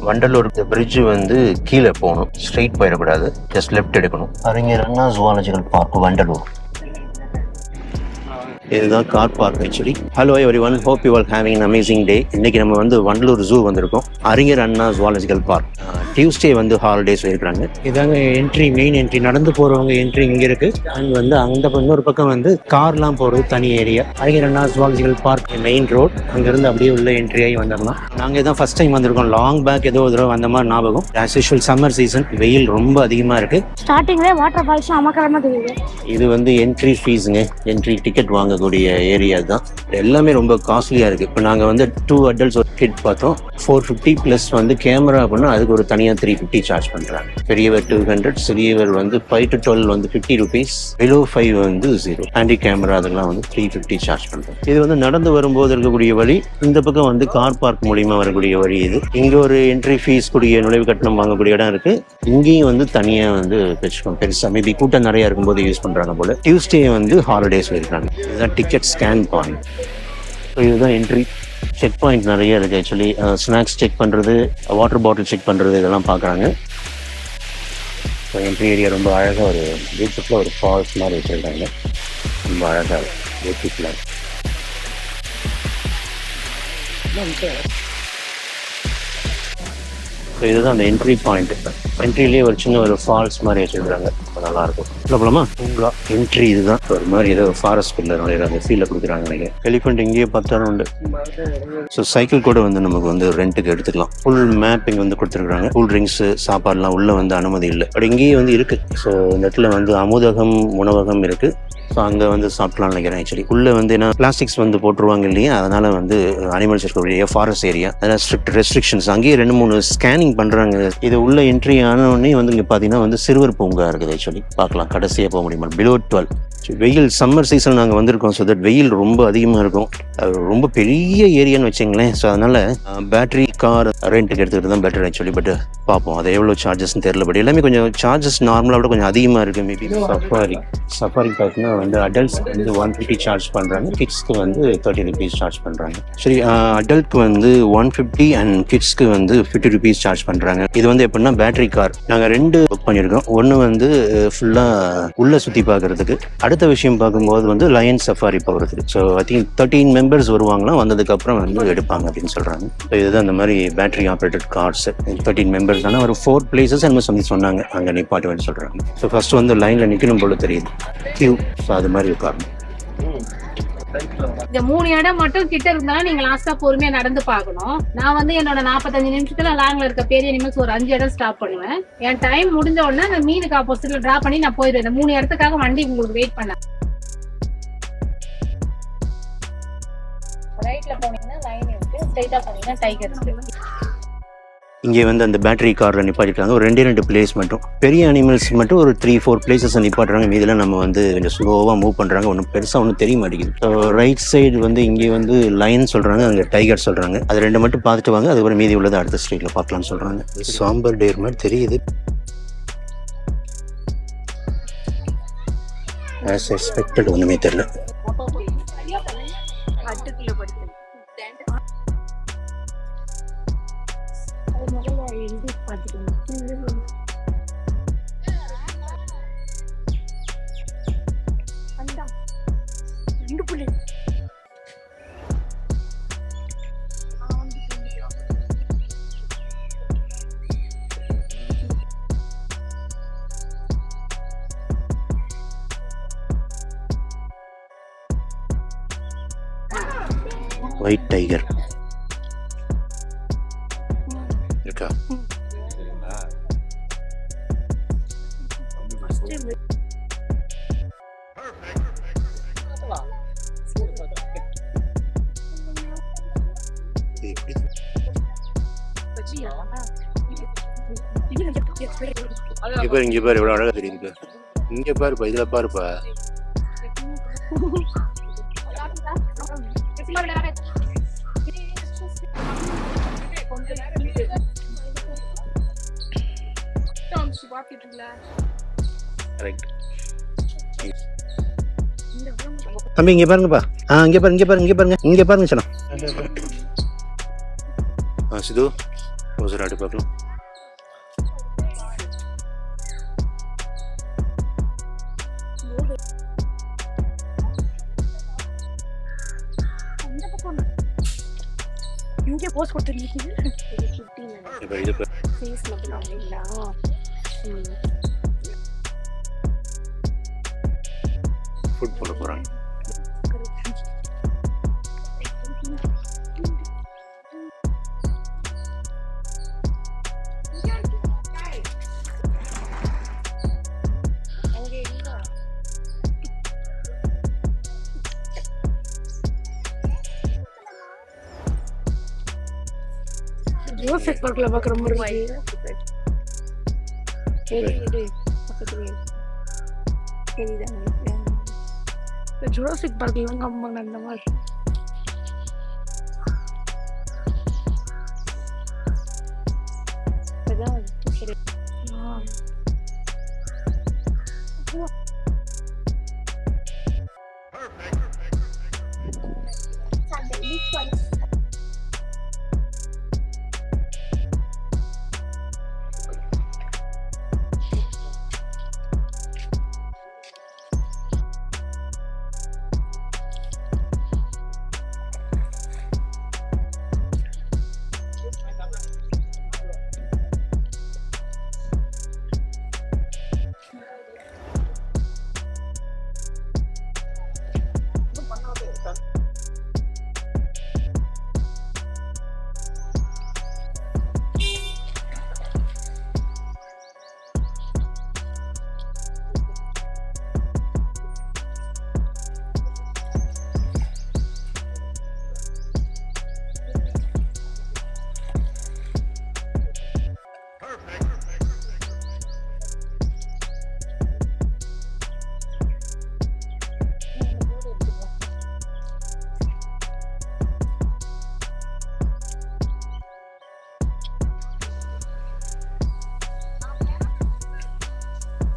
Vandalur bridge வந்து கீழே போகணும், ஸ்ட்ரெயிட் போயிடக்கூடாது, ஜஸ்ட் லெஃப்ட் எடுக்கணும். அறிஞர் அண்ணா ஜுவாலஜிக்கல் பார்க் வண்டலூர். இதுதான் car park actually. Hello everyone, hope you all having an amazing day. இன்னைக்கு நம்ம வந்து வண்டலூர் ஜூ வந்திருக்கோம். அறிஞர் அண்ணா ஜுவாலஜிக்கல் பார்க். டியூஸ்டே வந்து ஹாலிடேஸ் இருக்காங்க. இதாங்க என்ட்ரி, மெயின் என்ட்ரி. நடந்து போறவங்க என்ட்ரி இங்க இருக்கு. அண்ட் வந்து அந்த இன்னொரு பக்கம் வந்து கார்லாம் போறது தனி ஏரியா. அறிஞர் அண்ணா ஜுவாலஜிக்கல் பார்க் மெயின் ரோட், அங்கிருந்து அப்படியே உள்ள என்ட்ரி ஆகி வந்துடலாம். நாங்க இதான் ஃபர்ஸ்ட் டைம் வந்திருக்கோம். லாங் பேக் ஏதோ ஒரு தடவை அந்த மாதிரி ஞாபகம். ஆஸ் யூஷுவல் சம்மர் சீசன், வெயில் ரொம்ப அதிகமா இருக்கு. ஸ்டார்டிங்ல வாட்டர் ஃபால்ஸ் அமக்கரமா தெரியுது. இது வந்து என்ட்ரி ஃபீஸுங்க, என்ட்ரி டிக்கெட் வாங்கக்கூடிய ஏரியா தான். எல்லாமே ரொம்ப காஸ்ட்லியா இருக்கு. இப்போ நாங்க வந்து 2 adults ஒரு கிட் பார்த்தோம். 450 பிளஸ் வந்து கேமரா அப்படின்னா அதுக்கு ஒரு தனியா 350 சார்ஜ் பண்றாங்க. பெரியவர் 200, சிறியவர் வந்து 5 to 12 வந்து 50 rupees, below 5 வந்து 0. ஹேண்டி கேமரா அதெல்லாம் வந்து 350 சார்ஜ் பண்றாங்க. இது வந்து நடந்து வரும்போது இருக்கக்கூடிய வழி. இந்த பக்கம் வந்து கார் பார்க் மூலியமா வரக்கூடிய வழி இது. இங்க ஒரு என்ட்ரி ஃபீஸ் கூடிய நுழைவு கட்டணம் வாங்கக்கூடிய இடம் இருக்கு. இங்கேயும் வந்து தனியா வந்து வச்சுக்கோங்க. பெருசா மேபி கூட்டம் நிறைய இருக்கும்போது யூஸ் பண்றாங்க போல. டியூஸ்டே வந்து ஹாலிடேஸ் இருக்காங்க. இதுதான் டிக்கெட் ஸ்கேன் பாயிண்ட். இதுதான் என்ட்ரி. செக் பாயிண்ட் நிறைய இருக்குது ஆக்சுவலி. ஸ்நாக்ஸ் செக் பண்ணுறது, வாட்டர் பாட்டில் செக் பண்ணுறது, இதெல்லாம் பார்க்குறாங்க. ஸோ என்ட்ரி ஏரியா ரொம்ப அழகாக ஒரு பியூட்டிஃபுல்லாக ஒரு ஃபால்ஸ் மாதிரி வச்சுருக்காங்க. ரொம்ப அழகாக பியூட்டிஃபுல்லாக. ஸோ இதுதான் அந்த என்ட்ரி பாயிண்ட். என்ட்ரிலேயே ஒரு சின்ன ஒரு ஃபால்ஸ் மாதிரி வச்சுருக்காங்க. ரொம்ப நல்லாயிருக்கும். போலாமா? பூங்கா என்ட்ரி இதுதான். ஒரு மாதிரி ஏதோ ஃபாரஸ்ட் பில்லர் அந்த ஃபீல்ல கொடுக்குறாங்க. நினைக்கிறேன் எலிஃபென்ட் இங்கேயே பார்த்தாலும் உண்டு. ஸோ சைக்கிள் கூட வந்து நமக்கு வந்து ரெண்ட்டுக்கு எடுத்துக்கலாம். ஃபுல் மேப் இங்கே வந்து கொடுத்துருக்காங்க. கூல் ட்ரிங்க்ஸ், சாப்பாடுலாம் உள்ள வந்து அனுமதி இல்லை. பட் இங்கேயே வந்து இருக்கு. ஸோ இந்த இடத்துல வந்து அமுதகம் உணவகம் இருக்கு. ஸோ அங்கே வந்து சாப்பிட்லாம்னு நினைக்கிறேன் ஆக்சுவலி. உள்ளே வந்து ஏன்னா பிளாஸ்டிக்ஸ் வந்து போட்டுருவாங்க இல்லையா, அதனால வந்து அனிமல்ஸ் இருக்கக்கூடிய ஃபாரஸ்ட் ஏரியா, அதனால் ஸ்ட்ரிக்ட் ரெஸ்ட்ரிக்ஷன்ஸ். அங்கேயே 2-3 ஸ்கேனிங் பண்ணுறாங்க. இது உள்ள என்ட்ரி ஆனோடனே வந்து இங்கே பார்த்தீங்கன்னா வந்து சிறுவர் பூங்கா இருக்குது ஆக்சுவலி. பார்க்கலாம், கடைசியாக போக முடியுமா. பிலோ 12. வெயில் சம்மர் சீசன் நாங்கள் வந்திருக்கோம். ஸோ தட் வெயில் ரொம்ப அதிகமாக இருக்கும். ரொம்ப பெரிய ஏரியான்னு வச்சுங்களேன். ஸோ அதனால பேட்டரி கார் ரெண்ட்டுக்கு எடுத்துக்கிட்டு தான் பெட்டர் ஆக்சுவலி. பட் பார்ப்போம் அது எவ்வளோ சார்ஜஸ்ன்னு தெரியல. பட் எல்லாமே கொஞ்சம் சார்ஜஸ் நார்மலாக விட கொஞ்சம் அதிகமாக இருக்குது. மேபி சஃபாரி பார்த்தீங்கன்னா வந்து அடல்ட்ஸ்க்கு வந்து 150 சார்ஜ் பண்ணுறாங்க, கிட்ஸ்க்கு வந்து 30 rupees சார்ஜ் பண்ணுறாங்க. சரி, அடல்ட்க்கு வந்து 150 அண்ட் கிட்ஸ்க்கு வந்து 50 rupees சார்ஜ் பண்ணுறாங்க. இது வந்து எப்படின்னா பேட்டரி கார். நாங்கள் 2 புக் பண்ணியிருக்கோம். ஒன்று வந்து ஃபுல்லாக உள்ளே சுற்றி பார்க்குறதுக்கு, அடுத்த விஷயம் பார்க்கும்போது வந்து லயன் சஃபாரி போகிறதுக்கு. So I think 13 members வருவாங்களாம். வந்ததுக்கப்புறம் வந்து எடுப்பாங்க அப்படின்னு சொல்கிறாங்க. ஸோ இதுதான் இந்த மாதிரி பேட்டரி ஆப்ரேட்டட் கார்ஸ். 13 members ஆனால் ஒரு 4 places என்ன சொல்லி சொன்னாங்க அங்கே நிப்பாட்டுவேன்னு சொல்கிறாங்க. ஸோ ஃபர்ஸ்ட் வந்து லைனில் நிற்கணும் போல தெரியுது, கியூ. ஸோ அது மாதிரி உட்காரணும். இந்த 3 இடம் மட்டும் கிட்ட இருந்தாலும் நீங்க லாஸ்டா பொறுமையா நடந்து பார்க்கணும். நான் வந்து என்னோட 45 நிமிஷத்துல லாங்ல இருக்க பெரிய நிமிஷம் ஒரு 5 இடம் ஸ்டாப் பண்ணுவேன். என் டைம் முடிஞ்ச உடனே அந்த மீனுக்கு ஆப்போசிட்ல டிராப் பண்ணி நான் போயிடுவேன். இந்த 3 இடத்துக்காக வண்டி உங்களுக்கு வெயிட் பண்ண. ரைட்ல போனீங்கன்னா லைன் இருக்கு, ஸ்ட்ரைட்டா போனீங்கன்னா டைகர் இருக்கு. இங்கே வந்து அந்த பேட்டரி காரில் நிப்பாட்டிருக்காங்க. ஒரு 2 பிளேஸ் மட்டும். பெரிய அனிமல்ஸ் மட்டும் ஒரு 3-4 places நிப்பாட்டுறாங்க. மீதெல்லாம் நம்ம வந்து கொஞ்சம் ஸ்லோவாக மூவ் பண்ணுறாங்க. ஒன்றும் பெருசாக ஒன்றும் தெரிய மாட்டேங்குது. ஸோ ரைட் சைடு வந்து இங்கே வந்து லைன் சொல்கிறாங்க, அங்கே டைகர் சொல்கிறாங்க. அது 2 மட்டும் பார்த்துட்டு வாங்க. அதுக்கப்புறம் மீதி உள்ளது அடுத்த ஸ்ட்ரீட்டில் பார்க்கலாம்னு சொல்கிறாங்க. சாம்பர் டேர் மாதிரி தெரியுது. ஆஸ் எக்ஸ்பெக்டட் ஒன்றுமே தெரியல. ஒயிட் டைகர் இருக்கா? இங்க பாரு எவ்வளவு அழகா தெரியுது. இங்க பாருப்பா, இதுல பாருப்பா. தம்பி இங்க பாருங்கப்பா. இங்க பாருங்க, இங்க பாருங்க, இங்க பாருங்க, இங்க பாருங்க. சிது க்ளோஸர் ஆடி பார்க்கலாம். இங்கே போஸ்ட் கொடுத்துருக்கீங்க. இப்போ இது ஃபேஸ் மட்டும் இல்லைங்களா? ஃபுட் போட போகிறாங்க. ஜோசப் பார்க்கல பார்க்குற மாதிரி ஜுராசிக் பார்க்கல அம்மா அந்த மாதிரி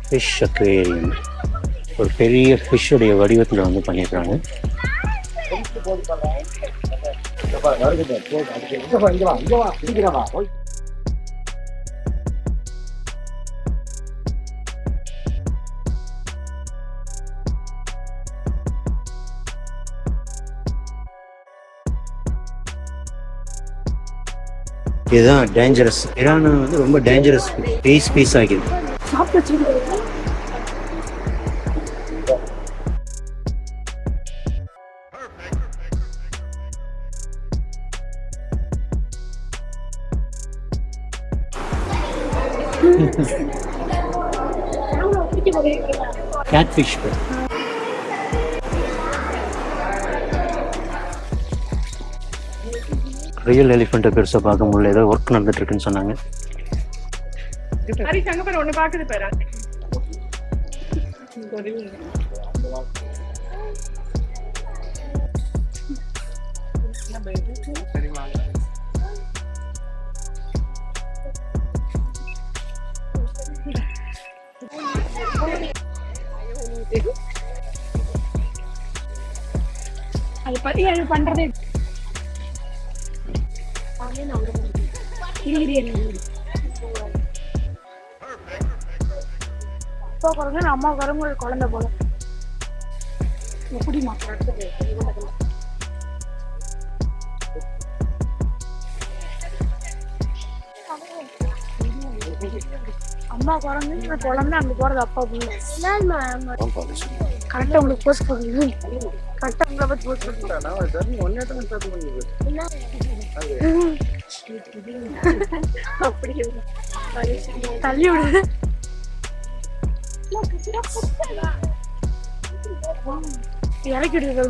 ஃபிஷ் அக்வேரியம். ஒரு பெரிய ஃபிஷ்ஷுடைய வடிவத்தில் வந்து பண்ணியிருக்காங்க. இதுதான் டேஞ்சரஸ். இரானா வந்து ரொம்ப டேஞ்சரஸ். பீஸ் ஆகிது. சாப்பிட்டு வச்சுருக்கேன். கேட்ஃபிஷ். ரியல் எலிஃபெண்ட்டை பெருசாக பார்க்க முடியல. ஏதோ ஒர்க் நடந்துட்டு இருக்குன்னு சொன்னாங்க. ஒண்ணு பாக்குது பாரு. அது பத்தி அது பண்றதே அப்பா குழந்தை அம்மா குரங்கு குழந்தை போல எப்படிமா அம்மா குரங்கு குழந்தை அங்க போறது அப்பா புள்ள கரெக்டா உங்களுக்கு போஸ்ட் பண்ணுங்க. கரெக்டா உங்களை பத்தி போஸ்ட் அப்படி தள்ளி விடு. இறக்கி விடுறது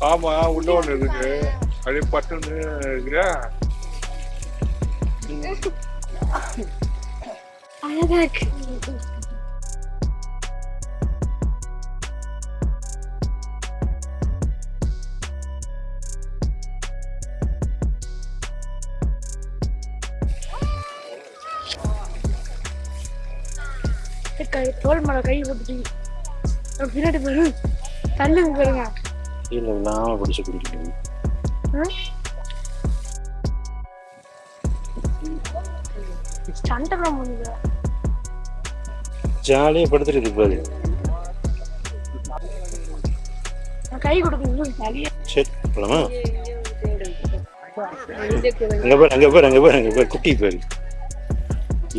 ஆமா உள்ள ஒண்ணு இருக்கு. அப்படியே பட்டுன்னு இருக்கிறா. அழகா இருக்கு. தோல் மேல கை போட்டுட்டு பின்னாடி போயிரு தள்ளி போயிருங்க. கீழே விழாமல் பிடிச்சி குடிக்கணும். சண்டை பண்ணுங்க. ஜாலியாக படுத்துட்டு பாரு. கை கொடுக்கணும் தனியா. சரி போலாமா? அங்கே பாரு குட்டி பாரு.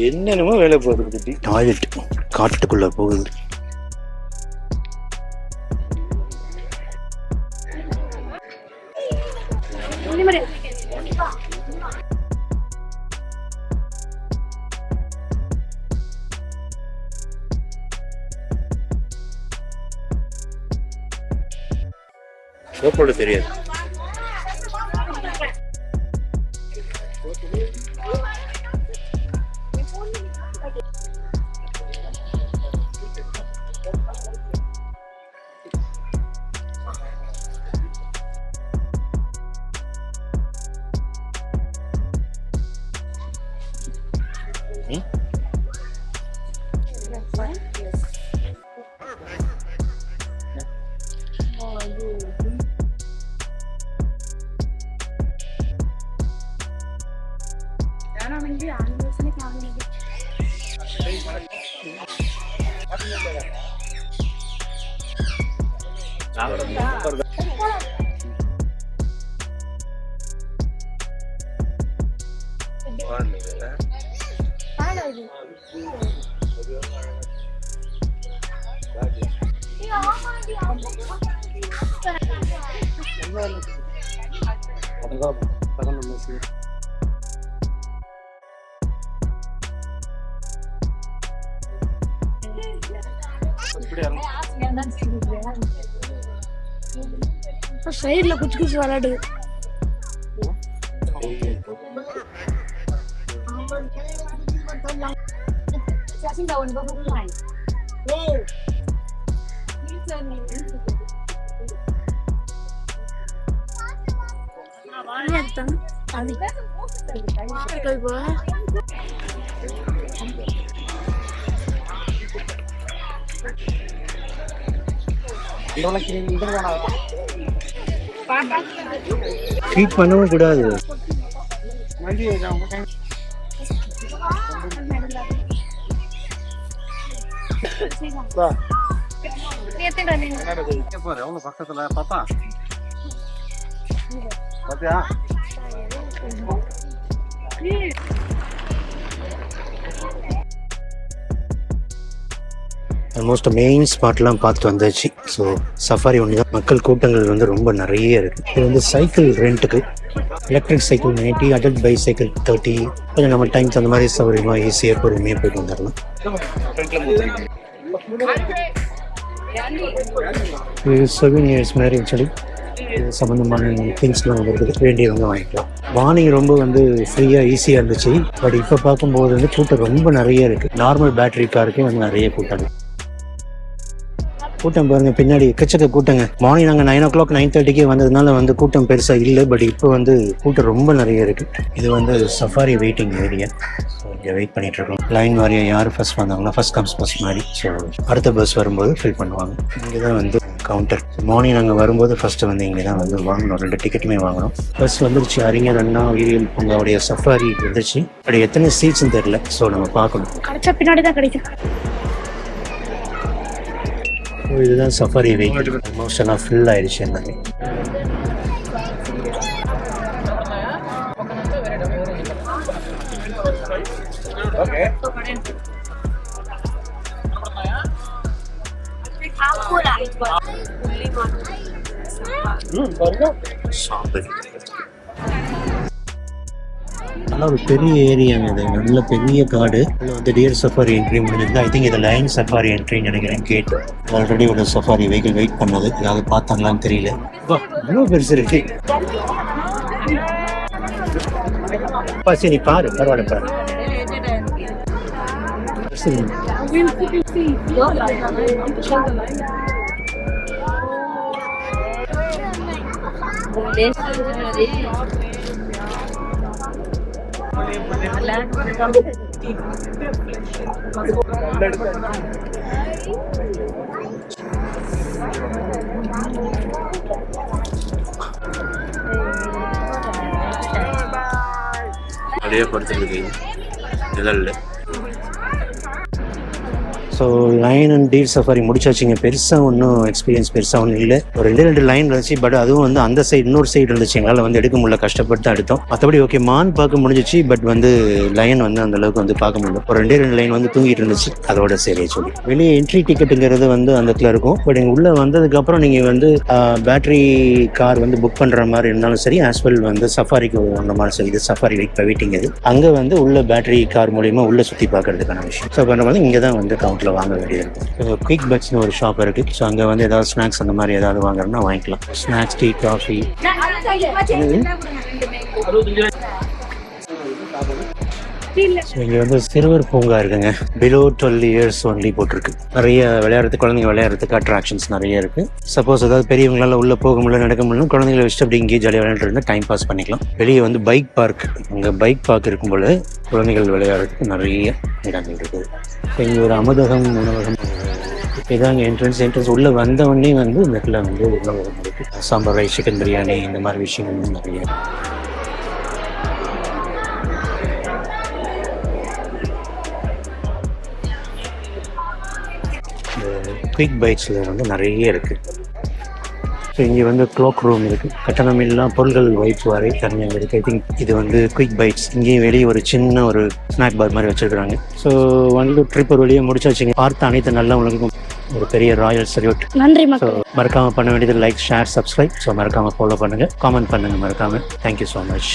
என்னென்னமோ வேலை போகுது குட்டி. டாய்லெட் காட்டுக்குள்ள போகுது. கோப்போட தெரியாது. சைடுல குச்சி குச்சி விளையாடு. ஃபீட் பண்ணவும் கூடாது. பக்கத்துல பாப்பா பாத்தியா? ஆல்மோஸ்ட் மெயின் ஸ்பாட்லாம் பார்த்துட்டு வந்தாச்சு. ஸோ சஃபாரி ஒன்று தான். மக்கள் கூட்டங்கள் வந்து ரொம்ப நிறைய இருக்குது. இது வந்து சைக்கிள் ரெண்ட்டுக்கு. Electric cycle 90, adult bike cycle 30. கொஞ்சம் நம்ம டைம்ஸ் அந்த மாதிரி சௌகரியமாக ஈஸியாக பொறுமையாக போயிட்டு வந்துடலாம். இது சொவினியர்ஸ் மாதிரி சொல்லி சம்மந்தமான திங்ஸ்லாம் இருக்குது. வேண்டியவங்க வாங்கிக்கலாம். மார்னிங் ரொம்ப வந்து ஃப்ரீயாக ஈஸியாக இருந்துச்சு. பட் இப்போ பார்க்கும்போது வந்து கூட்டம் ரொம்ப நிறைய இருக்குது. நார்மல் பேட்டரி காருக்கே வந்து நிறைய கூட்டம் பாருங்க. பின்னாடி எக்கச்சக்க கூட்டங்க. மார்னிங் நாங்கள் 9 o'clock 9:30 வந்ததுனால வந்து கூட்டம் பெருசாக இல்லை. பட் இப்போ வந்து கூட்டம் ரொம்ப நிறைய இருக்குது. இது வந்து சஃபாரி வெயிட்டிங் ஏரியா. ஸோ இங்கே வெயிட் பண்ணிட்டு இருக்கோம். லைன் வாரியாக யார் ஃபர்ஸ்ட் வந்தாங்கன்னா ஃபர்ஸ்ட் கம்ஸ் ஃபர்ஸ்ட் மாதிரி. ஸோ அடுத்த பஸ் வரும்போது ஃபில் பண்ணுவாங்க. இங்கே தான் வந்து கவுண்டர். மார்னிங் நாங்கள் வரும்போது ஃபர்ஸ்ட் வந்து இங்கே தான் வந்து வாங்கணும். 2 டிக்கெட்டுமே வாங்கணும். பஸ் வந்துருச்சு. அறிஞர் அண்ணா உயிரியல் பூங்காவுடைய சஃபாரி வந்துருச்சு. அப்படி எத்தனை சீட்ஸ்ன்னு தெரியல. ஸோ நம்ம பார்க்கணும். கிடைச்சா பின்னாடி தான் கிடைக்கும். இதுதான் சஃபாரி வெஹிக்கிள். ஆல்மோஸ்ட் எல்லாம் ஃபில் ஆயிடுச்சு எல்லாமே. நல்லா ஒரு பெரிய ஏரியாங்க. இது நல்ல பெரிய காடு. வந்து டியர் சஃபாரி என்ட்ரி முடிஞ்சிருக்கு. ஐ திங்க் இது லைன் சஃபாரி என்ட்ரின்னு நினைக்கிறேன். கேட் ஆல்ரெடி ஒரு சஃபாரி வெஹிக்கிள் வெயிட் பண்ணது. யாவது பார்த்தாங்களான்னு தெரியல. இவ்வளோ பெருசு இருக்கு. சரி நீ பாரு, பரவாயில்ல பாரு. சரி நிறைய படுத்துருக்கு நிழல்ல. So lion and deer safari முடிச்சாச்சுங்க. பெருசாக ஒன்றும் எக்ஸ்பீரியன்ஸ் பெருசாக ஒன்றும் இல்லை. ஒரு 2 லைன் இருந்துச்சு. பட் அதுவும் வந்து அந்த சைடு இன்னொரு சைடு இருந்துச்சு. எங்களால் வந்து எடுக்க முடியல, கஷ்டப்பட்டு தான் எடுத்தோம். மற்றபடி ஓகே மான் பார்க்க முடிஞ்சிச்சு. பட் வந்து லைன் வந்து அந்த அளவுக்கு வந்து பார்க்க முடியல. ஒரு 2 லைன் வந்து தூங்கிட்டு இருந்துச்சு. அதோட சரி சொல்லி வெளியே என்ட்ரி டிக்கெட்டுங்கிறது வந்து அந்த இடத்துல இருக்கும். பட் எங்கள் உள்ளே வந்ததுக்கப்புறம் நீங்கள் வந்து பேட்டரி கார் வந்து புக் பண்ணுற மாதிரி இருந்தாலும் சரி, ஆஸ்வெல் வந்து சஃபாரிக்கு அந்த மாதிரி சரி, இது சஃபாரி வெயிட்டிங் இது அங்கே வந்து உள்ள பேட்டரி கார் மூலியமா உள்ளே சுற்றி பார்க்கறதுக்கான விஷயம். ஸோ பண்ணுற மாதிரி இங்கே தான் வந்து கவுண்ட்ல வாங்க வேண்டியது இருக்கும். குயிக் பட்ஸ்னு ஒரு ஷாப் இருக்கு. ஸோ அங்கே வந்து ஏதாவது ஸ்நாக்ஸ் அந்த மாதிரி ஏதாவது வாங்குறதுனா வாங்கிக்கலாம். Snacks, tea, coffee. இங்கே வந்து சிறுவர் பூங்கா இருக்குங்க. பிலோ 12 இயர்ஸ் ஒன்லி போட்டிருக்கு. நிறைய விளையாடுறதுக்கு, குழந்தைங்க விளையாடுறதுக்கு அட்ராக்ஷன்ஸ் நிறைய இருக்கு. சப்போஸ் ஏதாவது பெரியவங்களால உள்ள போக முடியல, நடக்க முடியல, குழந்தைங்களை வச்சுட்டு அப்படி இங்கே ஜாலியாக விளையாண்டு டைம் பாஸ் பண்ணிக்கலாம். வெளியே வந்து பைக் பார்க், அங்கே பைக் பார்க் இருக்கும்போது குழந்தைகள் விளையாடுறதுக்கு நிறைய இடங்கள் இருக்குது. இப்போ இங்கே ஒரு அமுதகம் உணவகம் இதாங்க என்ட்ரன்ஸ் உள்ள வந்தவொடனே வந்து இந்த இடத்துல வந்து உணவகம் இருக்கு. சாம்பார் ரைஸ், சிக்கன் பிரியாணி, இந்த மாதிரி விஷயங்கள் நிறைய. குயிக் பைட்ஸில் வந்து நிறைய இருக்குது. ஸோ இங்கே வந்து க்ளாக் ரூம் இருக்குது. கட்டணம் இல்லாமல் பொருள்கள் வைப்புவாரை தனியாக இருக்குது. ஐ திங்க் இது வந்து குயிக் பைட்ஸ். இங்கேயும் வெளியே ஒரு சின்ன ஒரு ஸ்நாக் பார் மாதிரி வச்சுருக்குறாங்க. ஸோ வந்து ட்ரிப் ஒரு வழியாக முடிச்சாச்சுங்க. பார்த்த அனைத்து நல்ல உங்களுக்கும் ஒரு பெரிய ராயல் சல்யூட். நன்றி ஸோ மக்கள். மறக்காமல் பண்ண வேண்டியது லைக், ஷேர், சப்ஸ்கிரைப். ஸோ மறக்காமல் ஃபாலோ பண்ணுங்கள், காமெண்ட் பண்ணுங்கள் மறக்காமல். Thank you so much.